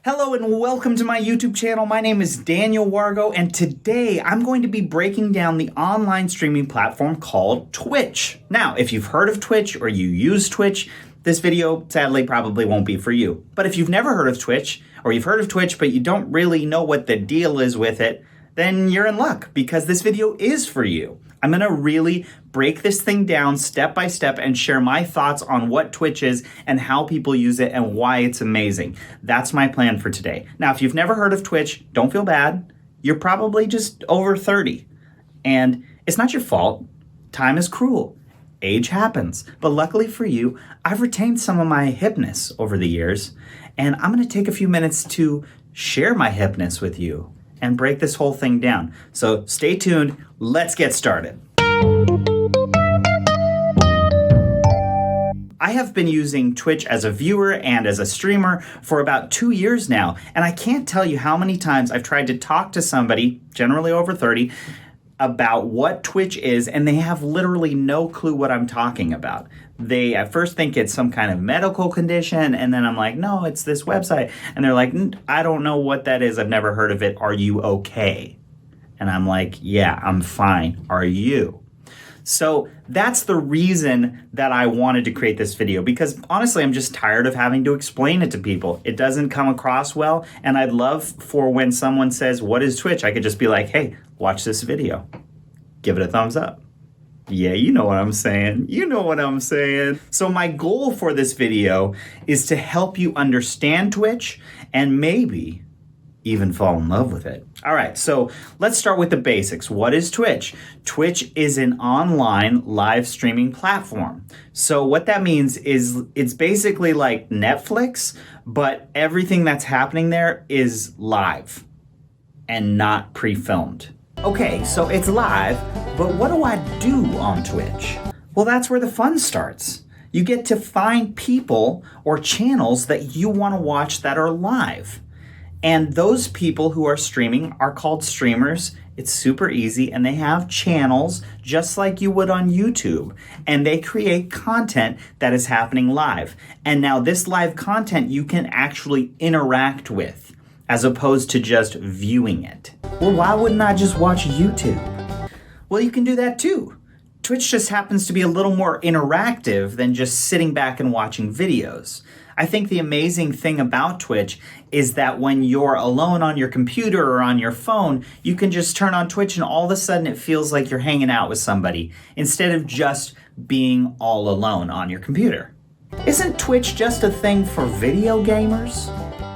Hello and welcome to my YouTube channel. My name is Daniel Wargo, and today I'm going to be breaking down the online streaming platform called Twitch. Now, if you've heard of Twitch or you use Twitch, this video sadly probably won't be for you. But if you've never heard of Twitch, or you've heard of Twitch but you don't really know what the deal is with it, then you're in luck because this video is for you. I'm gonna really break this thing down step by step and share my thoughts on what Twitch is and how people use it and why it's amazing. That's my plan for today. Now, if you've never heard of Twitch, don't feel bad. You're probably just over 30. And it's not your fault. Time is cruel. Age happens. But luckily for you, I've retained some of my hipness over the years. And I'm gonna take a few minutes to share my hipness with you and break this whole thing down. So stay tuned. Let's get started. I have been using Twitch as a viewer and as a streamer for about 2 years now, and I can't tell you how many times I've tried to talk to somebody, generally over 30, about what Twitch is, and they have literally no clue what I'm talking about. They at first think it's some kind of medical condition, and then I'm like, no, it's this website. And they're like, I don't know what that is. I've never heard of it. Are you okay? And I'm like, yeah, I'm fine. Are you? So that's the reason that I wanted to create this video, because honestly, I'm just tired of having to explain it to people. It doesn't come across well, and I'd love for when someone says, what is Twitch? I could just be like, hey, watch this video. Give it a thumbs up. Yeah, you know what I'm saying. You know what I'm saying. So my goal for this video is to help you understand Twitch and maybe even fall in love with it. All right, so let's start with the basics. What is Twitch? Twitch is an online live streaming platform. So what that means is it's basically like Netflix, but everything that's happening there is live and not pre-filmed. Okay, so it's live, but what do I do on Twitch? Well, that's where the fun starts. You get to find people or channels that you want to watch that are live. And those people who are streaming are called streamers. It's super easy, and they have channels just like you would on YouTube. And they create content that is happening live. And now this live content you can actually interact with, as opposed to just viewing it. Well, why wouldn't I just watch YouTube? Well, you can do that too. Twitch just happens to be a little more interactive than just sitting back and watching videos. I think the amazing thing about Twitch is that when you're alone on your computer or on your phone, you can just turn on Twitch and all of a sudden it feels like you're hanging out with somebody instead of just being all alone on your computer. Isn't Twitch just a thing for video gamers?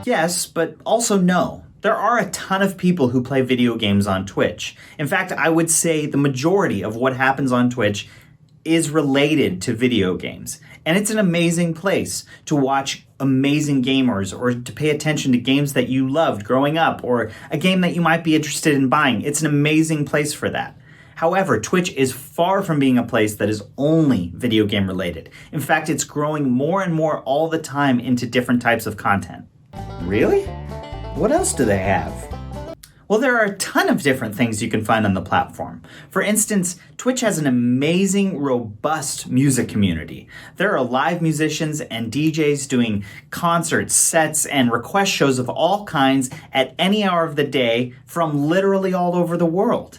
Yes, but also no. There are a ton of people who play video games on Twitch. In fact, I would say the majority of what happens on Twitch is related to video games. And it's an amazing place to watch amazing gamers or to pay attention to games that you loved growing up or a game that you might be interested in buying. It's an amazing place for that. However, Twitch is far from being a place that is only video game related. In fact, it's growing more and more all the time into different types of content. Really? What else do they have? Well, there are a ton of different things you can find on the platform. For instance, Twitch has an amazing, robust music community. There are live musicians and DJs doing concerts, sets, and request shows of all kinds at any hour of the day from literally all over the world.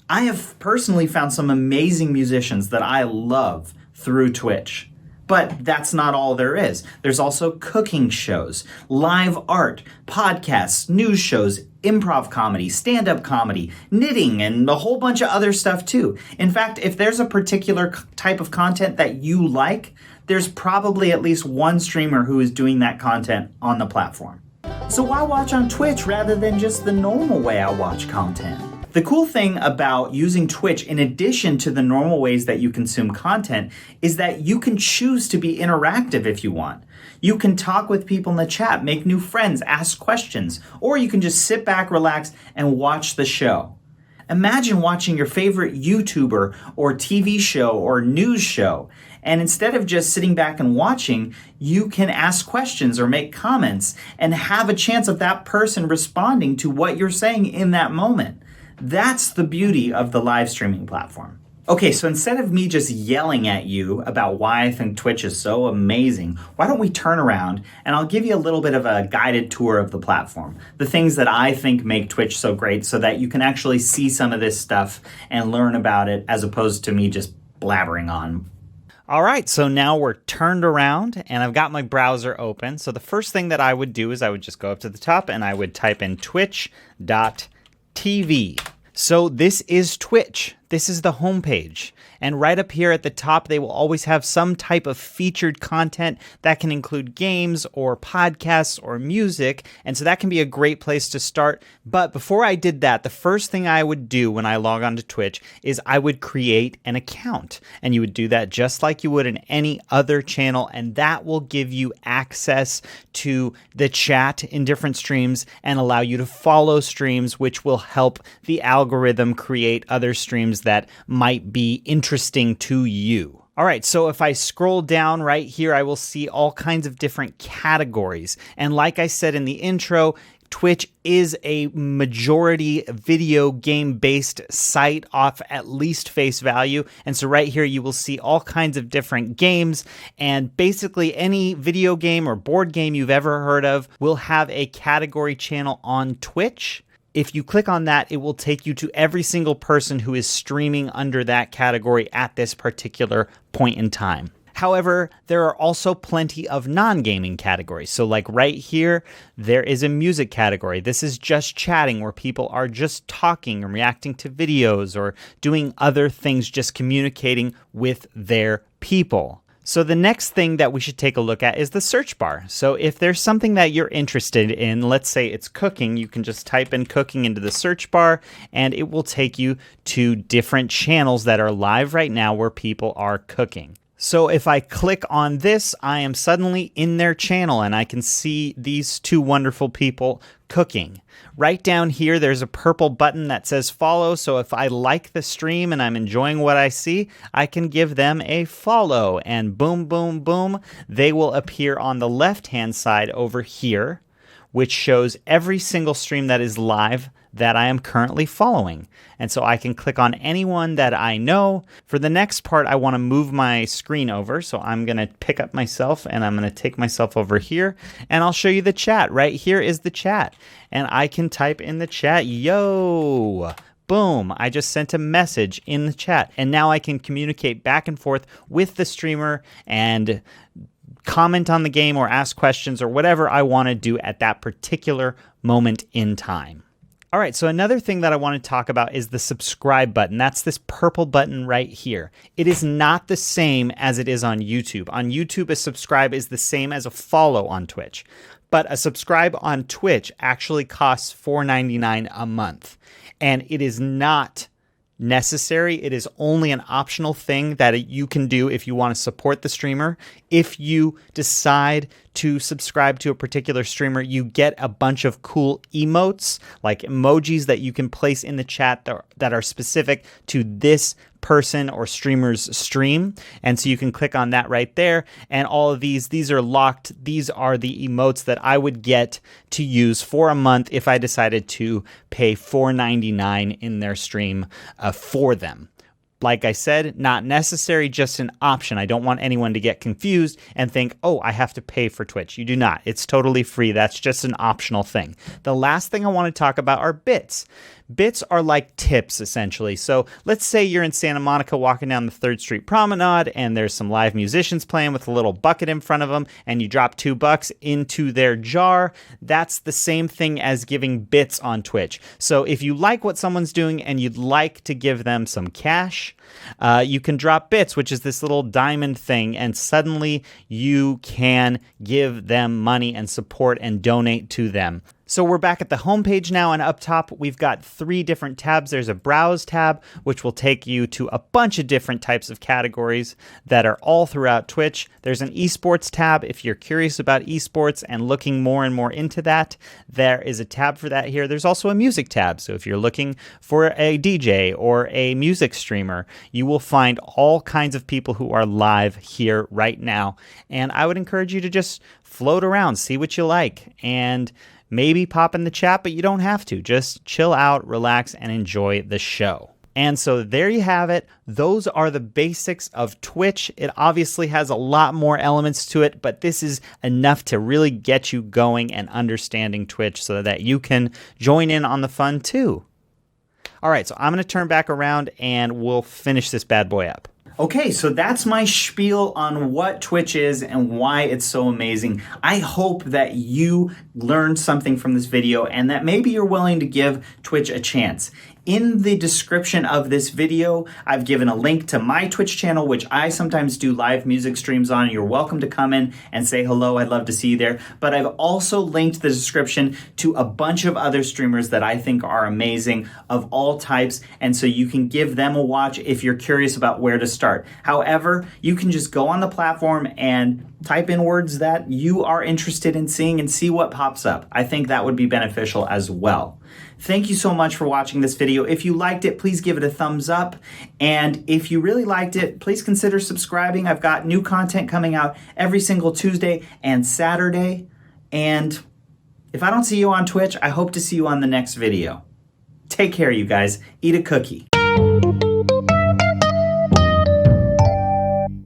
I have personally found some amazing musicians that I love through Twitch. But that's not all there is. There's also cooking shows, live art, podcasts, news shows, improv comedy, stand-up comedy, knitting, and a whole bunch of other stuff too. In fact, if there's a particular type of content that you like, there's probably at least one streamer who is doing that content on the platform. So why watch on Twitch rather than just the normal way I watch content? The cool thing about using Twitch, in addition to the normal ways that you consume content, is that you can choose to be interactive if you want. You can talk with people in the chat, make new friends, ask questions, or you can just sit back, relax, and watch the show. Imagine watching your favorite YouTuber or TV show or news show, and instead of just sitting back and watching, you can ask questions or make comments and have a chance of that person responding to what you're saying in that moment. That's the beauty of the live streaming platform. Okay, so instead of me just yelling at you about why I think Twitch is so amazing, why don't we turn around and I'll give you a little bit of a guided tour of the platform. The things that I think make Twitch so great so that you can actually see some of this stuff and learn about it as opposed to me just blabbering on. All right, so now we're turned around and I've got my browser open. So the first thing that I would do is I would just go up to the top and I would type in twitch.tv. So this is Twitch. This is the homepage. And right up here at the top, they will always have some type of featured content that can include games or podcasts or music. And so that can be a great place to start. But before I did that, the first thing I would do when I log on to Twitch is I would create an account. And you would do that just like you would in any other channel. And that will give you access to the chat in different streams and allow you to follow streams, which will help the algorithm create other streams that might be interesting to you. All right, so if I scroll down right here, I will see all kinds of different categories. And like I said in the intro, Twitch is a majority video game based site off at least face value. And so right here, you will see all kinds of different games, and basically any video game or board game you've ever heard of will have a category channel on Twitch. If you click on that, it will take you to every single person who is streaming under that category at this particular point in time. However, there are also plenty of non-gaming categories. So like right here, there is a music category. This is just chatting, where people are just talking and reacting to videos or doing other things, just communicating with their people. So the next thing that we should take a look at is the search bar. So if there's something that you're interested in, let's say it's cooking, you can just type in cooking into the search bar and it will take you to different channels that are live right now where people are cooking. So if I click on this, I am suddenly in their channel and I can see these two wonderful people cooking. Right down here, there's a purple button that says follow. So if I like the stream and I'm enjoying what I see, I can give them a follow, and boom, boom, boom, they will appear on the left-hand side over here, which shows every single stream that is live that I am currently following. And so I can click on anyone that I know. For the next part, I want to move my screen over. So I'm going to pick up myself and I'm going to take myself over here and I'll show you the chat. Right here is the chat. And I can type in the chat, yo, boom, I just sent a message in the chat. And now I can communicate back and forth with the streamer and comment on the game or ask questions or whatever I want to do at that particular moment in time. All right, so another thing that I want to talk about is the subscribe button. That's this purple button right here. It is not the same as it is on YouTube. On YouTube, a subscribe is the same as a follow on Twitch. But a subscribe on Twitch actually costs $4.99 a month. And it is not necessary. It is only an optional thing that you can do if you want to support the streamer. If you decide to subscribe to a particular streamer, you get a bunch of cool emotes, like emojis that you can place in the chat that are specific to this person or streamer's stream. And so you can click on that right there. And all of these are locked. These are the emotes that I would get to use for a month if I decided to pay $4.99 in their stream for them. Like I said, not necessary, just an option. I don't want anyone to get confused and think, oh, I have to pay for Twitch. You do not. It's totally free. That's just an optional thing. The last thing I want to talk about are bits. Bits are like tips, essentially. So let's say you're in Santa Monica walking down the 3rd Street Promenade and there's some live musicians playing with a little bucket in front of them and you drop $2 into their jar. That's the same thing as giving bits on Twitch. So if you like what someone's doing and you'd like to give them some cash, you can drop bits, which is this little diamond thing, and suddenly you can give them money and support and donate to them. So we're back at the homepage now, and up top we've got 3 different tabs. There's a browse tab, which will take you to a bunch of different types of categories that are all throughout Twitch. There's an esports tab if you're curious about esports and looking more and more into that. There is a tab for that here. There's also a music tab. So if you're looking for a DJ or a music streamer, you will find all kinds of people who are live here right now. And I would encourage you to just float around, see what you like, and maybe pop in the chat, but you don't have to. Just chill out, relax, and enjoy the show. And so there you have it. Those are the basics of Twitch. It obviously has a lot more elements to it, but this is enough to really get you going and understanding Twitch so that you can join in on the fun too. All right, so I'm going to turn back around and we'll finish this bad boy up. Okay, so that's my spiel on what Twitch is and why it's so amazing. I hope that you learned something from this video and that maybe you're willing to give Twitch a chance. In the description of this video, I've given a link to my Twitch channel, which I sometimes do live music streams on. You're welcome to come in and say hello. I'd love to see you there. But I've also linked the description to a bunch of other streamers that I think are amazing of all types. And so you can give them a watch if you're curious about where to start. However, you can just go on the platform and type in words that you are interested in seeing and see what pops up. I think that would be beneficial as well. Thank you so much for watching this video. If you liked it, please give it a thumbs up. And if you really liked it, please consider subscribing. I've got new content coming out every single Tuesday and Saturday. And if I don't see you on Twitch, I hope to see you on the next video. Take care, you guys. Eat a cookie.